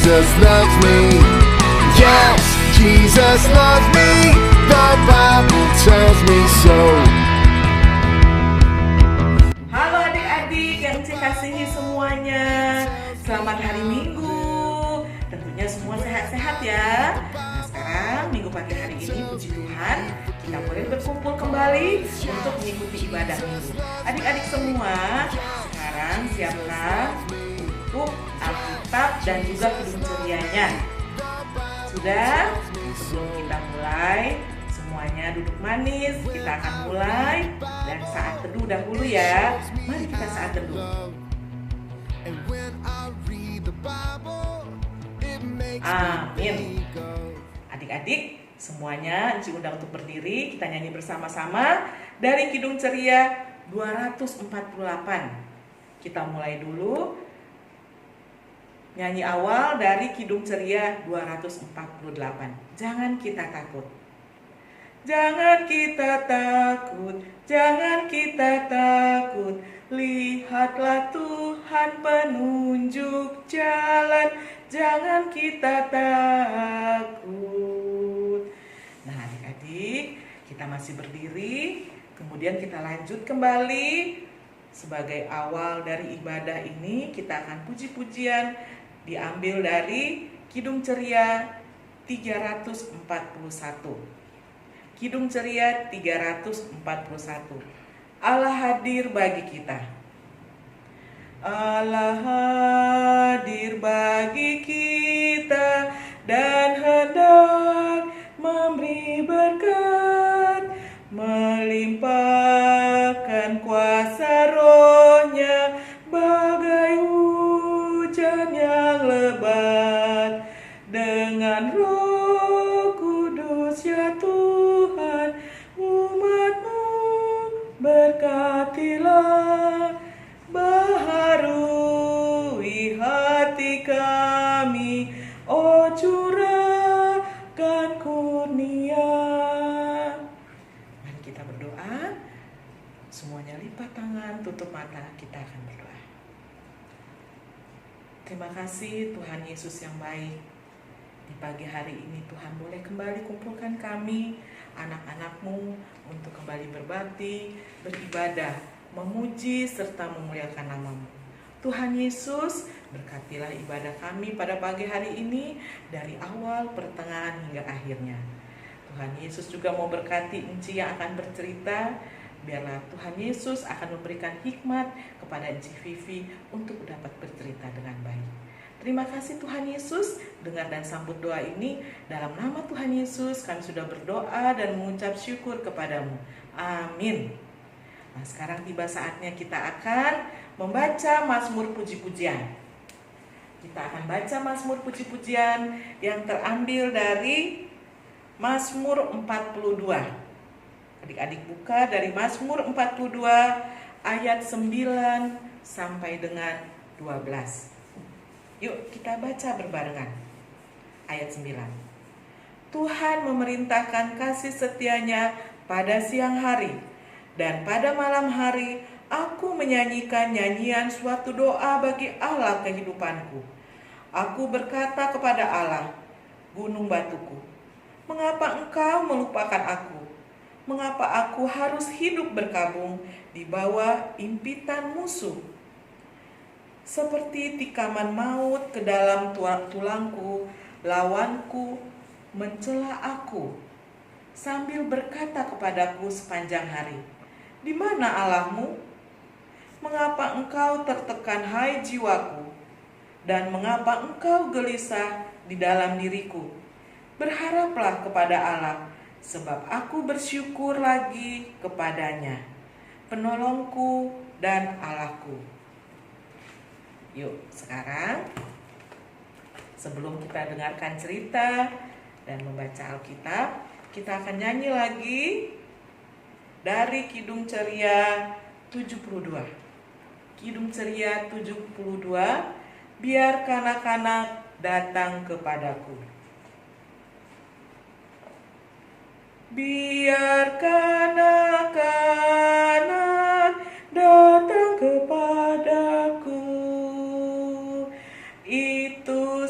Jesus loves me. Yes, Jesus loves me. The Bible tells me so. Halo adik-adik yang Ci kasihi semuanya. Selamat hari Minggu. Tentunya semua sehat-sehat ya. Nah sekarang Minggu pagi hari ini puji Tuhan kita boleh berkumpul kembali untuk mengikuti ibadah Minggu. Adik-adik semua sekarang siapkan untuk Alkitab dan juga Kidung Cerianya. Sudah? Sebelum kita mulai, semuanya duduk manis. Kita akan mulai dan saat teduh dahulu ya. Mari kita saat teduh. Amin. Adik-adik semuanya Enci undang untuk berdiri. Kita nyanyi bersama-sama dari Kidung Ceria 248. Kita mulai dulu. Nyanyi awal dari Kidung Ceria 248. Jangan kita takut. Jangan kita takut, jangan kita takut. Lihatlah Tuhan penunjuk jalan. Jangan kita takut. Nah adik-adik, kita masih berdiri. Kemudian kita lanjut kembali. Sebagai awal dari ibadah ini, kita akan puji-pujian diambil dari Kidung Ceria 341. Kidung Ceria 341. Allah hadir bagi kita. Allah hadir bagi kita dan hendak memberi berkat, melimpahkan kuasa Roh-Nya bagai hujan yang lebat. Dengan Roh Kudus ya Tuhan, umat-Mu berkatilah, baharui hati kami, oh curahkan kurnia. Mari kita berdoa. Semuanya lipat tangan, tutup mata, kita akan berdoa. Terima kasih Tuhan Yesus yang baik. Di pagi hari ini Tuhan boleh kembali kumpulkan kami, anak-anak-Mu, untuk kembali berbakti, beribadah, memuji serta memuliakan nama-Mu. Tuhan Yesus, berkatilah ibadah kami pada pagi hari ini dari awal, pertengahan hingga akhirnya. Tuhan Yesus juga mau berkati Enci yang akan bercerita. Biarlah Tuhan Yesus akan memberikan hikmat kepada Enci Vivi untuk dapat bercerita dengan baik. Terima kasih Tuhan Yesus, dengar dan sambut doa ini. Dalam nama Tuhan Yesus kami sudah berdoa dan mengucap syukur kepadamu. Amin. Nah sekarang tiba saatnya kita akan membaca Mazmur Puji-Pujian. Kita akan baca Mazmur Puji-Pujian yang terambil dari Mazmur 42. Adik-adik buka dari Mazmur 42 ayat 9 sampai dengan 12. Yuk kita baca berbarengan. Ayat 9. Tuhan memerintahkan kasih setianya pada siang hari, dan pada malam hari aku menyanyikan nyanyian suatu doa bagi Allah kehidupanku. Aku berkata kepada Allah, gunung batuku, mengapa engkau melupakan aku? Mengapa aku harus hidup berkabung di bawah impitan musuh? Seperti tikaman maut ke dalam tulangku, lawanku mencela aku, sambil berkata kepadaku sepanjang hari, di mana Allahmu? Mengapa engkau tertekan hai jiwaku? Dan mengapa engkau gelisah di dalam diriku? Berharaplah kepada Allah, sebab aku bersyukur lagi kepadanya, penolongku dan Allahku. Yuk sekarang sebelum kita dengarkan cerita dan membaca Alkitab, kita akan nyanyi lagi dari Kidung Ceria 72. Kidung Ceria 72, biar kanak-kanak datang kepadaku. Biar kanak-kanak datang kepadaku, itu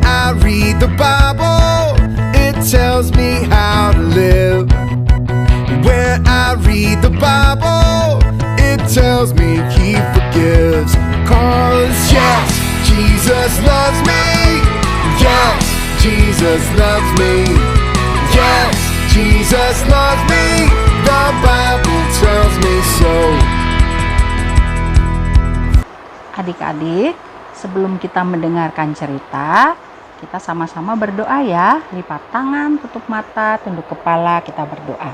I read the Bible, it tells me how to live. Where I read the Bible, it tells me He forgives. 'Cause yes, Jesus loves me. Yes, Jesus loves me. Yes, Jesus loves me. The Bible tells me so. Adik-adik, sebelum kita mendengarkan cerita, kita sama-sama berdoa ya. Lipat tangan, tutup mata, tunduk kepala, kita berdoa.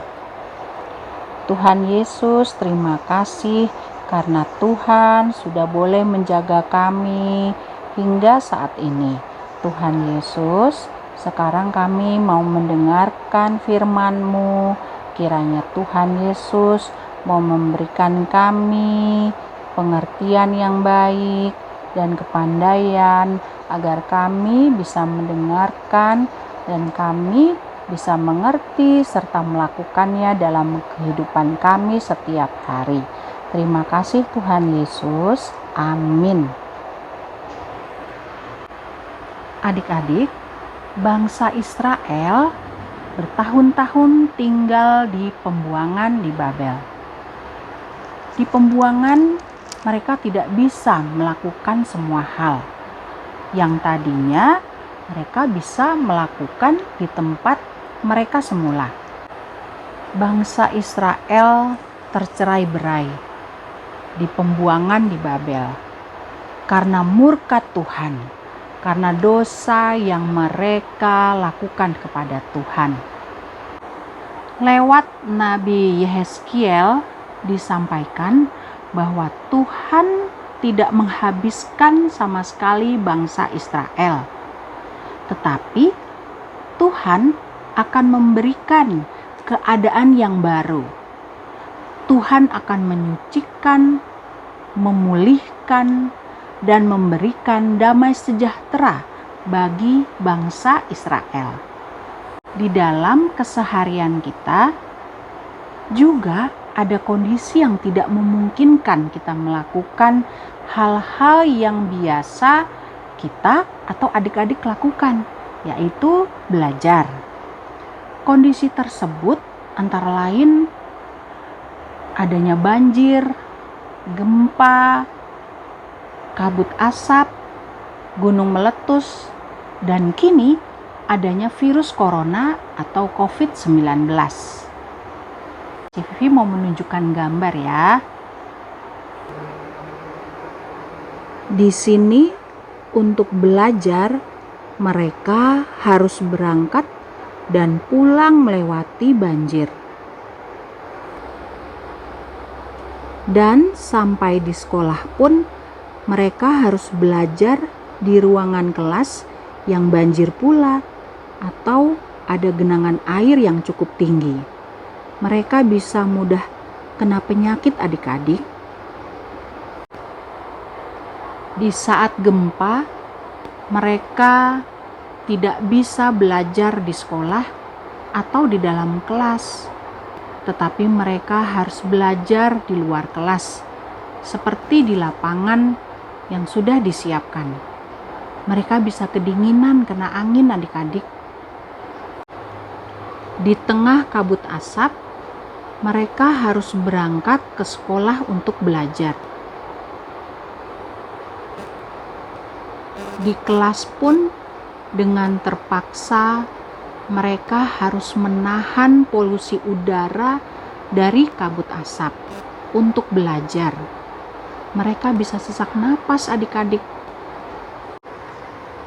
Tuhan Yesus, terima kasih karena Tuhan sudah boleh menjaga kami hingga saat ini. Tuhan Yesus, sekarang kami mau mendengarkan firman-Mu. Kiranya Tuhan Yesus mau memberikan kami pengertian yang baik dan kepandaian agar kami bisa mendengarkan dan kami bisa mengerti serta melakukannya dalam kehidupan kami setiap hari. Terima kasih Tuhan Yesus. Amin. Adik-adik, bangsa Israel bertahun-tahun tinggal di pembuangan di Babel. Di pembuangan mereka tidak bisa melakukan semua hal yang tadinya mereka bisa melakukan di tempat mereka semula. Bangsa Israel tercerai-berai di pembuangan di Babel karena murka Tuhan, karena dosa yang mereka lakukan kepada Tuhan. Lewat Nabi Yehezkiel disampaikan bahwa Tuhan tidak menghabiskan sama sekali bangsa Israel, tetapi Tuhan akan memberikan keadaan yang baru. Tuhan akan menyucikan, memulihkan, dan memberikan damai sejahtera bagi bangsa Israel. Di dalam keseharian kita juga ada kondisi yang tidak memungkinkan kita melakukan hal-hal yang biasa kita atau adik-adik lakukan, yaitu belajar. Kondisi tersebut antara lain adanya banjir, gempa, kabut asap, gunung meletus, dan kini adanya virus corona atau COVID-19. Vivi mau menunjukkan gambar ya. Di sini untuk belajar mereka harus berangkat dan pulang melewati banjir. Dan sampai di sekolah pun mereka harus belajar di ruangan kelas yang banjir pula atau ada genangan air yang cukup tinggi. Mereka bisa mudah kena penyakit adik-adik. Di saat gempa, mereka tidak bisa belajar di sekolah atau di dalam kelas, tetapi mereka harus belajar di luar kelas, seperti di lapangan yang sudah disiapkan. Mereka bisa kedinginan kena angin adik-adik. Di tengah kabut asap, mereka harus berangkat ke sekolah untuk belajar. Di kelas pun dengan terpaksa mereka harus menahan polusi udara dari kabut asap untuk belajar. Mereka bisa sesak napas adik-adik.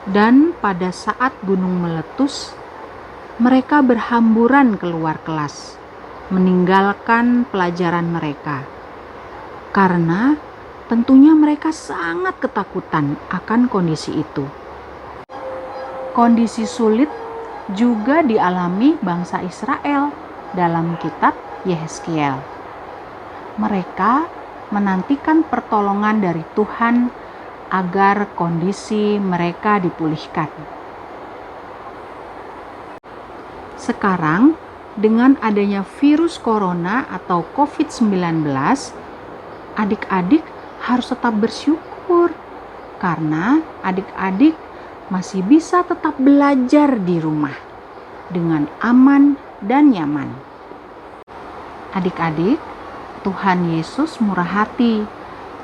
Dan pada saat gunung meletus, mereka berhamburan keluar kelas, meninggalkan pelajaran mereka. Karena tentunya mereka sangat ketakutan akan kondisi itu. Kondisi sulit juga dialami bangsa Israel dalam kitab Yehezkiel. Mereka menantikan pertolongan dari Tuhan agar kondisi mereka dipulihkan. Sekarang, dengan adanya virus corona atau COVID-19, adik-adik harus tetap bersyukur karena adik-adik masih bisa tetap belajar di rumah dengan aman dan nyaman. Adik-adik, Tuhan Yesus murah hati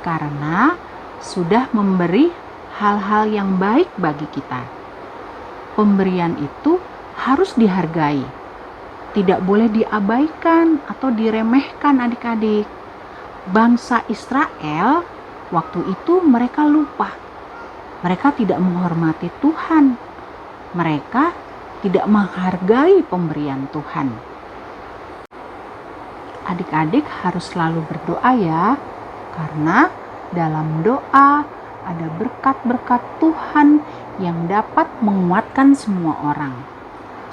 karena sudah memberi hal-hal yang baik bagi kita. Pemberian itu harus dihargai, tidak boleh diabaikan atau diremehkan adik-adik. Bangsa Israel waktu itu mereka lupa. Mereka tidak menghormati Tuhan. Mereka tidak menghargai pemberian Tuhan. Adik-adik harus selalu berdoa ya, karena dalam doa ada berkat-berkat Tuhan yang dapat menguatkan semua orang.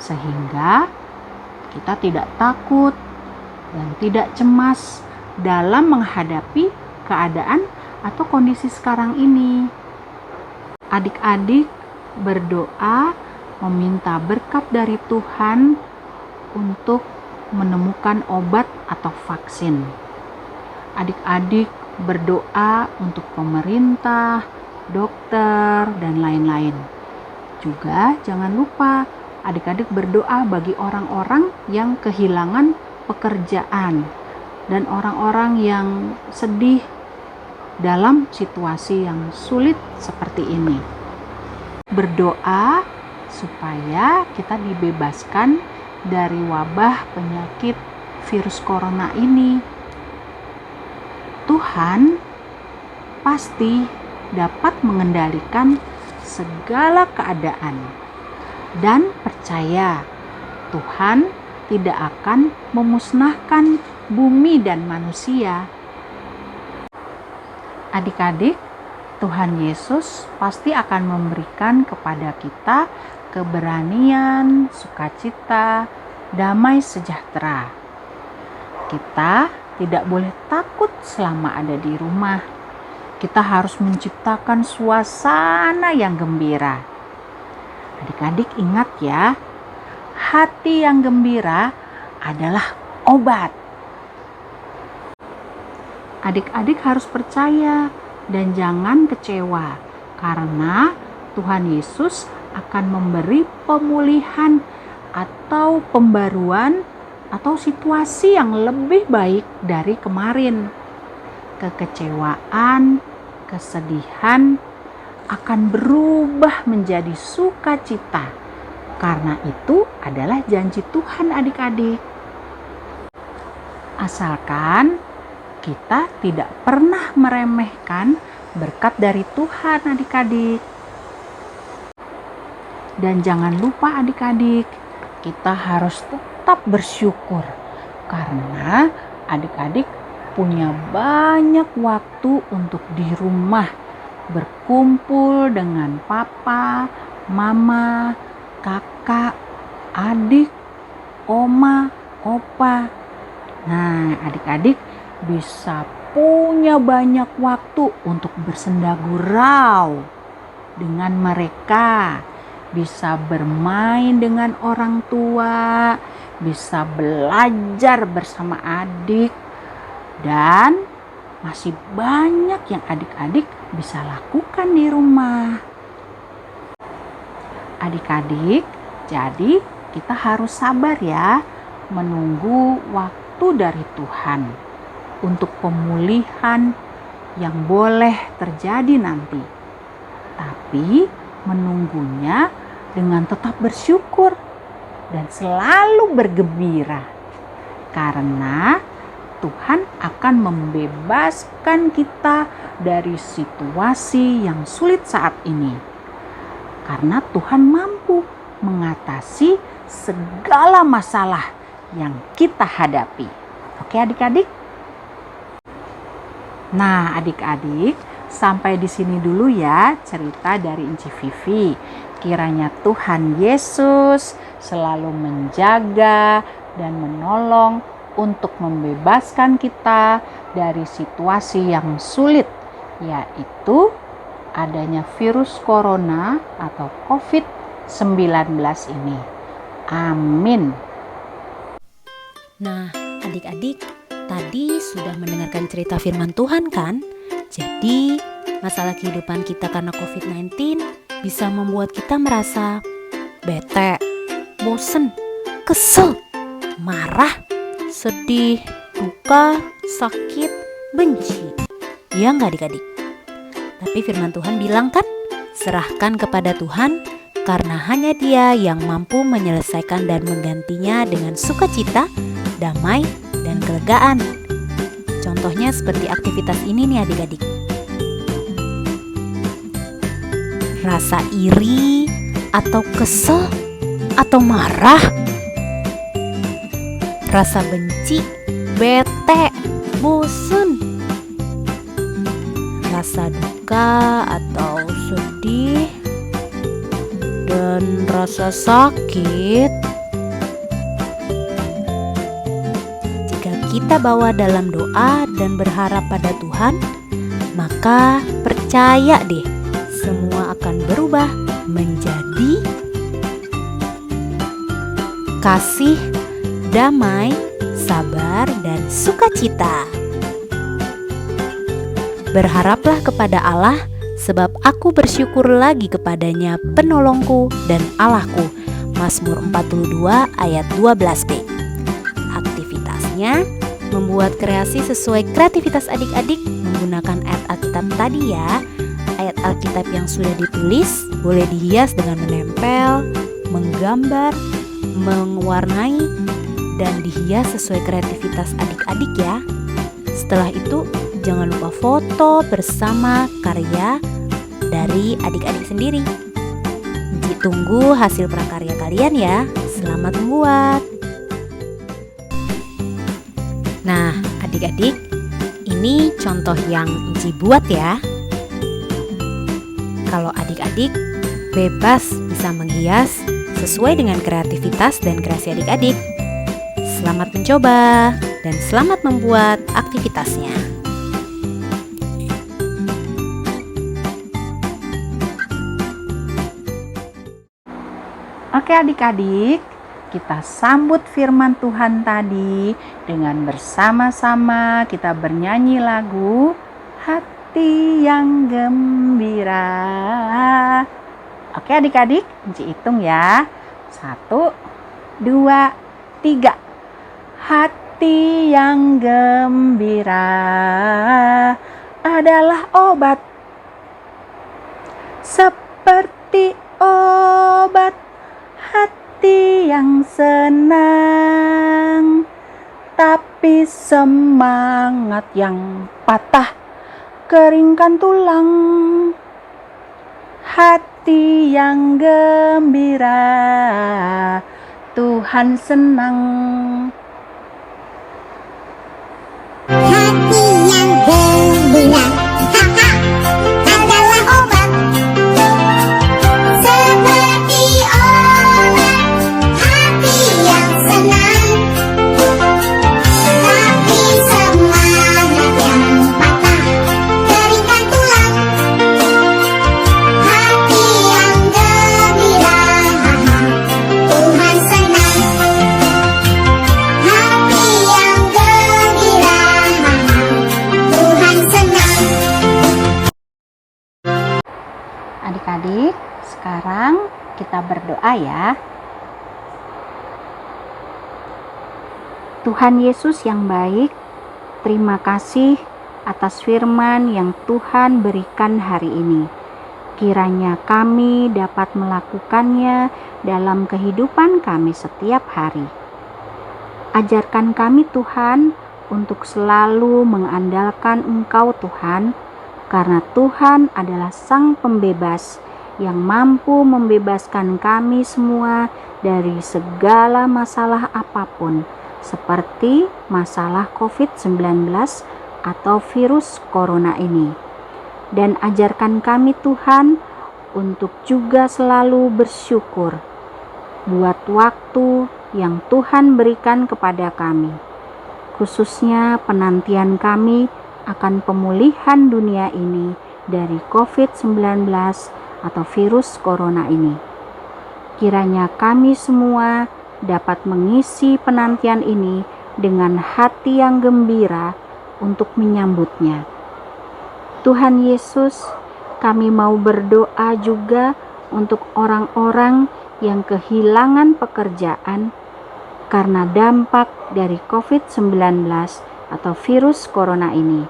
Sehingga kita tidak takut dan tidak cemas dalam menghadapi keadaan atau kondisi sekarang ini. Adik-adik berdoa meminta berkat dari Tuhan untuk menemukan obat atau vaksin. Adik-adik berdoa untuk pemerintah, dokter, dan lain-lain. Juga jangan lupa adik-adik berdoa bagi orang-orang yang kehilangan pekerjaan dan orang-orang yang sedih dalam situasi yang sulit seperti ini. Berdoa supaya kita dibebaskan dari wabah penyakit virus corona ini. Tuhan pasti dapat mengendalikan segala keadaan, dan percaya Tuhan tidak akan memusnahkan bumi dan manusia. Adik-adik, Tuhan Yesus pasti akan memberikan kepada kita keberanian, sukacita, damai sejahtera. Kita tidak boleh takut selama ada di rumah. Kita harus menciptakan suasana yang gembira. Adik-adik ingat ya, hati yang gembira adalah obat. Adik-adik harus percaya dan jangan kecewa, karena Tuhan Yesus akan memberi pemulihan atau pembaruan atau situasi yang lebih baik dari kemarin. Kekecewaan, kesedihan akan berubah menjadi sukacita, karena itu adalah janji Tuhan adik-adik. Asalkan kita tidak pernah meremehkan berkat dari Tuhan adik-adik. Dan jangan lupa adik-adik, kita harus tetap bersyukur karena adik-adik punya banyak waktu untuk di rumah berkumpul dengan papa, mama, kakak, adik, oma, opa. Nah, adik-adik bisa punya banyak waktu untuk bersenda gurau dengan mereka, bisa bermain dengan orang tua, bisa belajar bersama adik, dan masih banyak yang adik-adik bisa lakukan di rumah. Adik-adik, jadi kita harus sabar ya, menunggu waktu dari Tuhan untuk pemulihan yang boleh terjadi nanti. Tapi menunggunya dengan tetap bersyukur dan selalu bergembira. Karena Tuhan akan membebaskan kita dari situasi yang sulit saat ini. Karena Tuhan mampu mengatasi segala masalah yang kita hadapi. Oke adik-adik? Nah, adik-adik, sampai di sini dulu ya cerita dari Inci Vivi. Kiranya Tuhan Yesus selalu menjaga dan menolong untuk membebaskan kita dari situasi yang sulit, yaitu adanya virus corona atau COVID-19 ini. Amin. Nah, adik-adik, tadi sudah mendengarkan cerita firman Tuhan kan? Jadi, masalah kehidupan kita karena COVID-19 bisa membuat kita merasa bete, bosen, kesel, marah, sedih, duka, sakit, benci. Ya nggak adik-adik? Tapi firman Tuhan bilang kan, serahkan kepada Tuhan karena hanya Dia yang mampu menyelesaikan dan menggantinya dengan sukacita, damai, dan kelegaan. Contohnya seperti aktivitas ini nih adik-adik. Rasa iri atau kesel atau marah, rasa benci, bete, bosan, rasa duka atau sedih, dan rasa sakit. Jika kita bawa dalam doa dan berharap pada Tuhan, maka percaya deh, semua akan berubah menjadi kasih, damai, sabar, dan sukacita. Berharaplah kepada Allah, sebab aku bersyukur lagi kepadanya penolongku dan Allahku. Mazmur 42 ayat 12b. Aktivitasnya membuat kreasi sesuai kreativitas adik-adik menggunakan ayat Alkitab tadi ya. Ayat Alkitab yang sudah ditulis boleh dihias dengan menempel, menggambar, mewarnai, dan dihias sesuai kreativitas adik-adik ya. Setelah itu jangan lupa foto bersama karya dari adik-adik sendiri. Ditunggu hasil prakarya kalian ya. Selamat membuat. Nah adik-adik, ini contoh yang Inci buat ya. Kalau adik-adik bebas bisa menghias sesuai dengan kreativitas dan kreasi adik-adik. Selamat mencoba dan selamat membuat aktivitasnya. Oke adik-adik, kita sambut firman Tuhan tadi dengan bersama-sama kita bernyanyi lagu Hati yang Gembira. Oke adik-adik, Inci hitung ya. 1, 2, 3. Hati yang gembira adalah obat, seperti obat. Hati yang senang, tapi semangat yang patah keringkan tulang. Hati yang gembira, Tuhan senang. Hati yang gembira, haha, adalah obat, seperti obat. Hati yang senang, tapi semangat yang patah keringkan tulang. Hati yang gembira, haha, Tuhan senang. Hati yang gembira, haha, Tuhan senang. Adik-adik, sekarang kita berdoa ya. Tuhan Yesus yang baik, terima kasih atas firman yang Tuhan berikan hari ini. Kiranya kami dapat melakukannya dalam kehidupan kami setiap hari. Ajarkan kami Tuhan untuk selalu mengandalkan Engkau Tuhan, karena Tuhan adalah Sang Pembebas yang mampu membebaskan kami semua dari segala masalah apapun, seperti masalah COVID-19 atau virus corona ini. Dan ajarkan kami Tuhan untuk juga selalu bersyukur buat waktu yang Tuhan berikan kepada kami, khususnya penantian kami akan pemulihan dunia ini dari COVID-19 atau virus corona ini. Kiranya kami semua dapat mengisi penantian ini dengan hati yang gembira untuk menyambutnya. Tuhan Yesus, kami mau berdoa juga untuk orang-orang yang kehilangan pekerjaan karena dampak dari COVID-19 atau virus corona ini.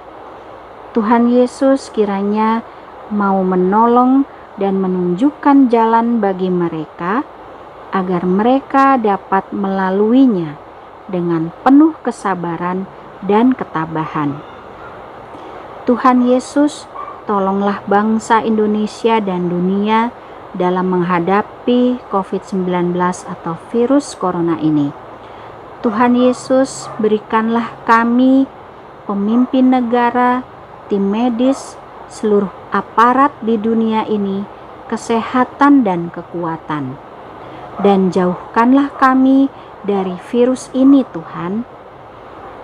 Tuhan Yesus kiranya mau menolong dan menunjukkan jalan bagi mereka agar mereka dapat melaluinya dengan penuh kesabaran dan ketabahan. Tuhan Yesus, tolonglah bangsa Indonesia dan dunia dalam menghadapi COVID-19 atau virus corona ini. Tuhan Yesus, berikanlah kami, pemimpin negara, tim medis, seluruh aparat di dunia ini, kesehatan dan kekuatan. Dan jauhkanlah kami dari virus ini, Tuhan.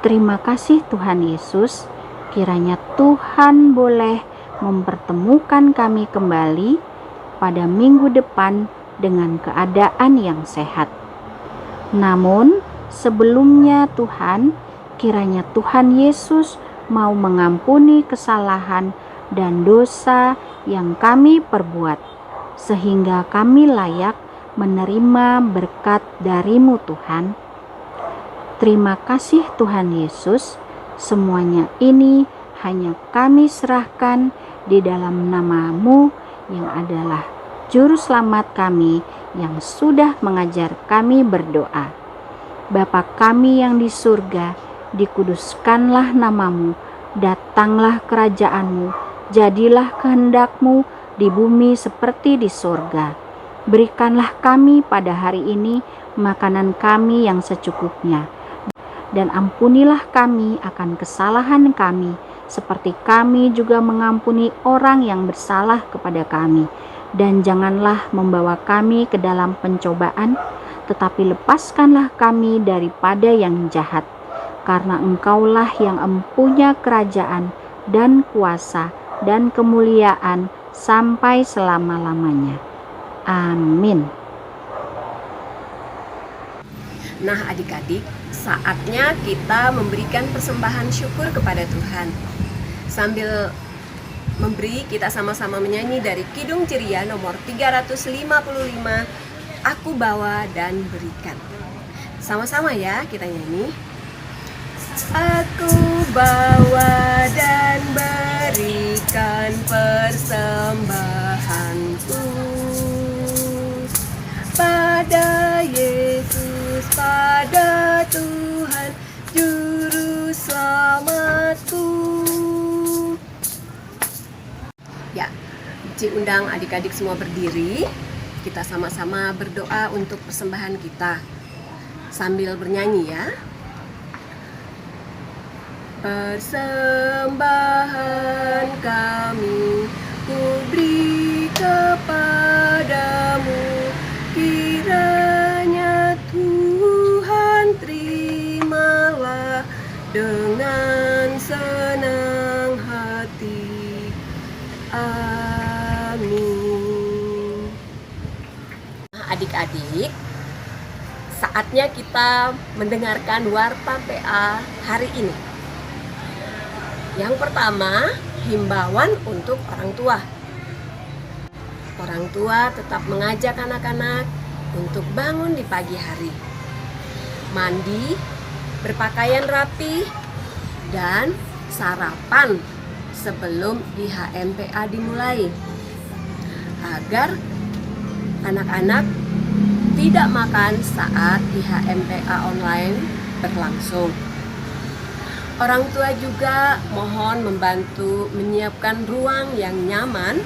Terima kasih Tuhan Yesus, kiranya Tuhan boleh mempertemukan kami kembali pada minggu depan dengan keadaan yang sehat. Namun, sebelumnya Tuhan, kiranya Tuhan Yesus mau mengampuni kesalahan dan dosa yang kami perbuat, sehingga kami layak menerima berkat dari-Mu Tuhan. Terima kasih Tuhan Yesus, semuanya ini hanya kami serahkan di dalam nama-Mu yang adalah Juru Selamat kami yang sudah mengajar kami berdoa. Bapa kami yang di surga, dikuduskanlah nama-Mu, datanglah kerajaan-Mu, jadilah kehendak-Mu di bumi seperti di surga. Berikanlah kami pada hari ini makanan kami yang secukupnya, dan ampunilah kami akan kesalahan kami, seperti kami juga mengampuni orang yang bersalah kepada kami. Dan janganlah membawa kami ke dalam pencobaan, tetapi lepaskanlah kami daripada yang jahat. Karena Engkaulah yang empunya kerajaan dan kuasa dan kemuliaan sampai selama-lamanya. Amin. Nah adik-adik, saatnya kita memberikan persembahan syukur kepada Tuhan. Sambil memberi, kita sama-sama menyanyi dari Kidung Ceria nomor 355, Aku Bawa dan Berikan. Sama-sama ya kita nyanyi. Aku bawa dan berikan persembahanku pada Yesus, pada Tuhan Juru Selamatku. Ya, Ci undang adik-adik semua berdiri. Kita sama-sama berdoa untuk persembahan kita sambil bernyanyi ya. Persembahan kami ku beri kepadamu, kiranya Tuhan terimalah dengan senang hati. Amin. Nah, adik-adik, saatnya kita mendengarkan warta PA hari ini. Yang pertama, himbauan untuk orang tua. Orang tua tetap mengajak anak-anak untuk bangun di pagi hari, mandi, berpakaian rapi, dan sarapan sebelum IHMPA dimulai, agar anak-anak tidak makan saat IHMPA online berlangsung. Orang tua juga mohon membantu menyiapkan ruang yang nyaman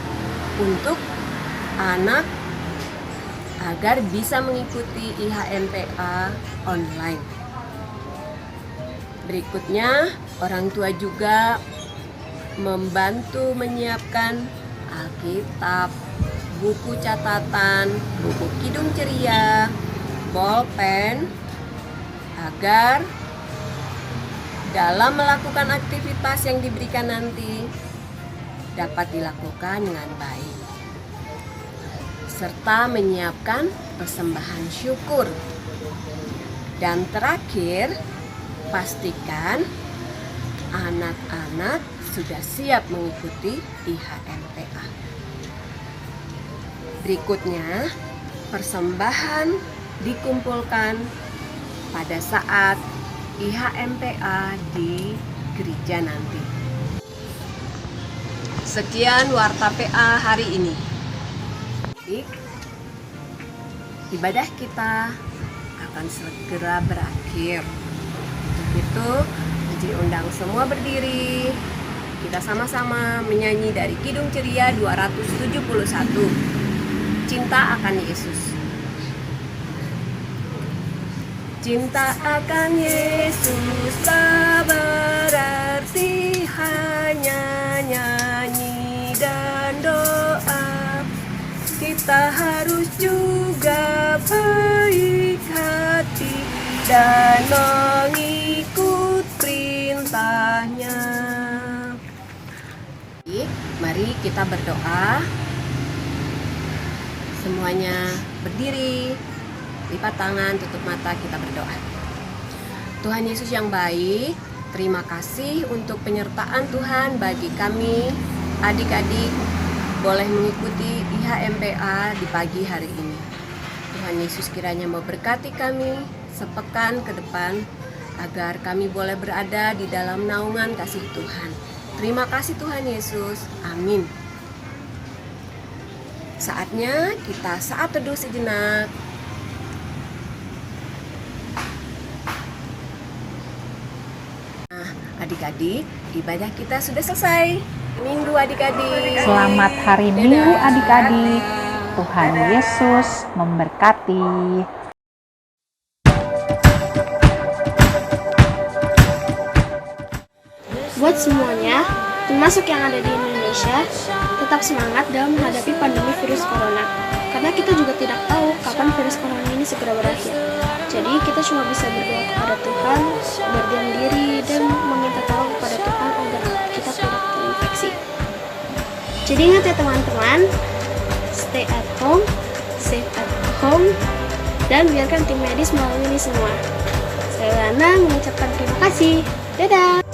untuk anak agar bisa mengikuti IHMPA online. Berikutnya, orang tua juga membantu menyiapkan Alkitab, buku catatan, buku Kidung Ceria, bolpen, agar dalam melakukan aktivitas yang diberikan nanti dapat dilakukan dengan baik, serta menyiapkan persembahan syukur. Dan terakhir, pastikan anak-anak sudah siap mengikuti IHMPA. Berikutnya, persembahan dikumpulkan pada saat IHMPA di gereja nanti. Sekian warta PA hari ini. Ibadah kita akan segera berakhir. Untuk itu, Uji undang semua berdiri. Kita sama-sama menyanyi dari Kidung Ceria 271. Cinta akan Yesus. Cinta akan Yesus tak berarti hanya nyanyi dan doa. Kita harus juga baik hati dan mengikut perintahnya. Mari kita berdoa. Semuanya berdiri, lipat tangan, tutup mata, kita berdoa. Tuhan Yesus yang baik, terima kasih untuk penyertaan Tuhan bagi kami, adik-adik, boleh mengikuti IHMPA di pagi hari ini. Tuhan Yesus kiranya memberkati kami sepekan ke depan, agar kami boleh berada di dalam naungan kasih Tuhan. Terima kasih Tuhan Yesus, amin. Saatnya kita saat teduh sejenak. Nah, adik-adik, ibadah kita sudah selesai. Minggu adik-adik. Selamat hari Minggu adik-adik. Tuhan Yesus memberkati. Buat semuanya, termasuk yang ada di Indonesia, tetap semangat dalam menghadapi pandemi virus corona. Karena kita juga tidak tahu kapan virus corona ini segera berakhir. Jadi kita cuma bisa berdoa kepada Tuhan, berdiam diri, dan meminta tolong kepada Tuhan agar kita tidak terinfeksi. Jadi ingat ya teman-teman, stay at home, safe at home, dan biarkan tim medis melalui ini semua. Saya Lana mengucapkan terima kasih. Dadah!